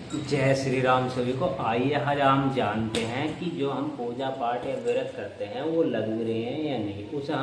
जय श्री राम सभी को। आइए आज हम जानते हैं कि जो हम पूजा पाठ या व्रत करते हैं वो लग रहे हैं या नहीं। उसे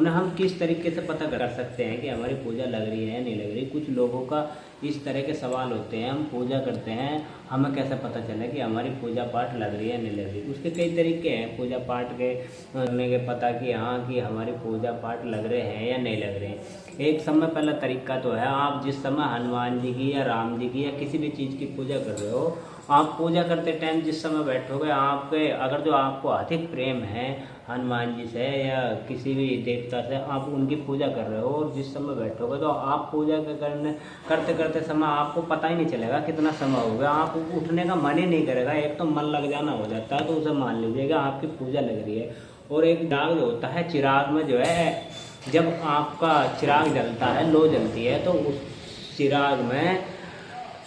हम किस तरीके से पता कर सकते हैं कि हमारी पूजा लग रही है या नहीं लग रही। कुछ लोगों का इस तरह के सवाल होते हैं, हम पूजा करते हैं, हमें कैसे पता चले कि हमारी पूजा पाठ लग रही है या नहीं लग रही। उसके कई तरीके हैं पूजा पाठ के करने के पता कि हाँ कि हमारी पूजा पाठ लग रहे हैं या नहीं लग रहे हैं। एक समय पहला तरीका तो है, आप जिस समय हनुमान जी की या राम जी की या किसी भी चीज़ की पूजा कर रहे हो, आप पूजा करते टाइम जिस समय बैठोगे, आपके अगर जो आपको अधिक प्रेम है हनुमान जी से या किसी भी देवता से, आप उनकी पूजा कर रहे हो और जिस समय बैठोगे तो आप पूजा करते करते समय आपको पता ही नहीं चलेगा कितना समय हो गया। आप उठने का मन ही नहीं करेगा, एक तो मन लग जाना हो जाता है, तो उसे मान लीजिएगा आपकी पूजा लग रही है। और एक चिराग जो होता है, चिराग में जो है जब आपका चिराग जलता है, लो जलती है, तो उस चिराग में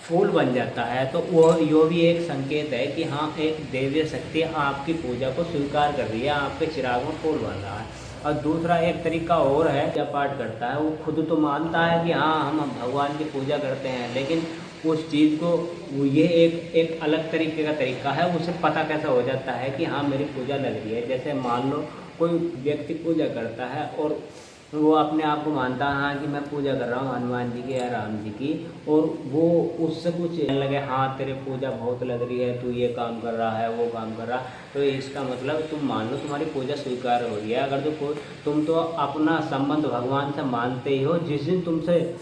फूल बन जाता है, तो वो यो भी एक संकेत है कि हाँ एक देवी शक्ति आपकी पूजा को स्वीकार कर रही है, आपके चिराग में फूल बन रहा है। और दूसरा एक तरीका और है, पूजा पाठ करता है वो खुद तो मानता है कि हाँ हम भगवान की पूजा करते हैं, लेकिन उस चीज़ को ये एक अलग तरीके का तरीका है, उसे पता कैसा हो जाता है कि हाँ मेरी पूजा लग रही है। जैसे मान लो कोई व्यक्ति पूजा करता है और वो अपने आप को मानता है हाँ कि मैं पूजा कर रहा हूँ हनुमान जी की या राम जी की, और वो उससे कुछ लगे हाँ तेरे पूजा बहुत लग रही है, तू ये काम कर रहा है वो काम कर रहा है, तो इसका मतलब तुम मान लो तुम्हारी पूजा स्वीकार हो रही है। अगर जो तुम तो अपना संबंध भगवान से मानते ही हो, जिस दिन तुमसे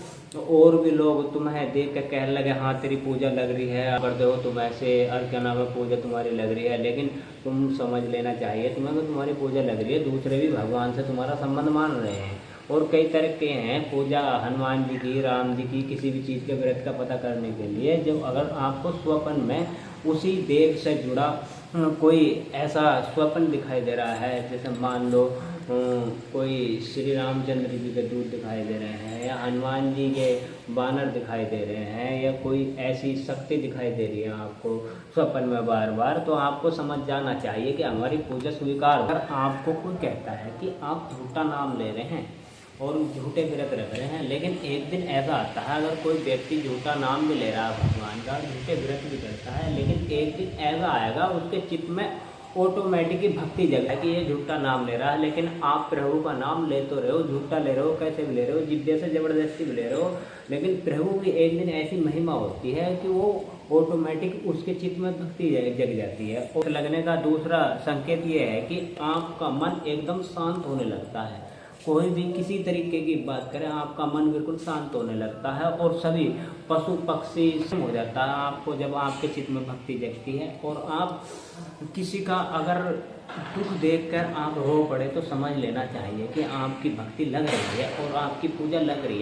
और भी लोग तुम्हें देख कर कहने लगे हाँ तेरी पूजा लग रही है, करते हो तुम ऐसे, और क्या नाम है, पूजा तुम्हारी लग रही है, लेकिन तुम समझ लेना चाहिए तुम्हें कि तुम्हारी पूजा लग रही है, दूसरे भी भगवान से तुम्हारा संबंध मान रहे हैं। और कई तरह के हैं पूजा हनुमान जी की, राम जी की, किसी भी चीज़ के व्रत का पता करने के लिए। जब अगर आपको स्वप्न में उसी देव से जुड़ा कोई ऐसा स्वप्न दिखाई दे रहा है, जैसे मान लो कोई श्री रामचंद्र जी के दूत दिखाई दे रहे हैं, या हनुमान जी के बानर दिखाई दे रहे हैं, या कोई ऐसी शक्ति दिखाई दे रही है आपको स्वप्न में बार बार, तो आपको समझ जाना चाहिए कि हमारी पूजा स्वीकार हो। अगर आपको कोई कहता है कि आप झूठा नाम ले रहे हैं और झूठे व्रत रख रहे हैं, लेकिन एक दिन ऐसा आता है अगर कोई व्यक्ति झूठा नाम भी ले रहा है भगवान का, झूठे व्रत भी करता है, लेकिन एक दिन ऐसा आएगा उसके चित्त में ऑटोमेटिकली भक्ति जगह कि ये झूठा नाम ले रहा है, लेकिन आप प्रभु का नाम ले तो रहे हो, झूठा ले रहे हो, कैसे भी ले रहे हो, जिद्दे से जबरदस्ती भी ले रहे हो, लेकिन प्रभु की एक दिन ऐसी महिमा होती है कि वो ऑटोमेटिक उसके चित्त में भक्ति जग जाती है। और लगने का दूसरा संकेत ये है कि आपका मन एकदम शांत होने लगता है, कोई भी किसी तरीके की बात करें आपका मन बिल्कुल शांत होने लगता है, और सभी पशु पक्षी हो जाता है आपको जब आपके चित्त में भक्ति जगती है। और आप किसी का अगर दुख देखकर आप रो पड़े तो समझ लेना चाहिए कि आपकी भक्ति लग रही है और आपकी पूजा लग रही है।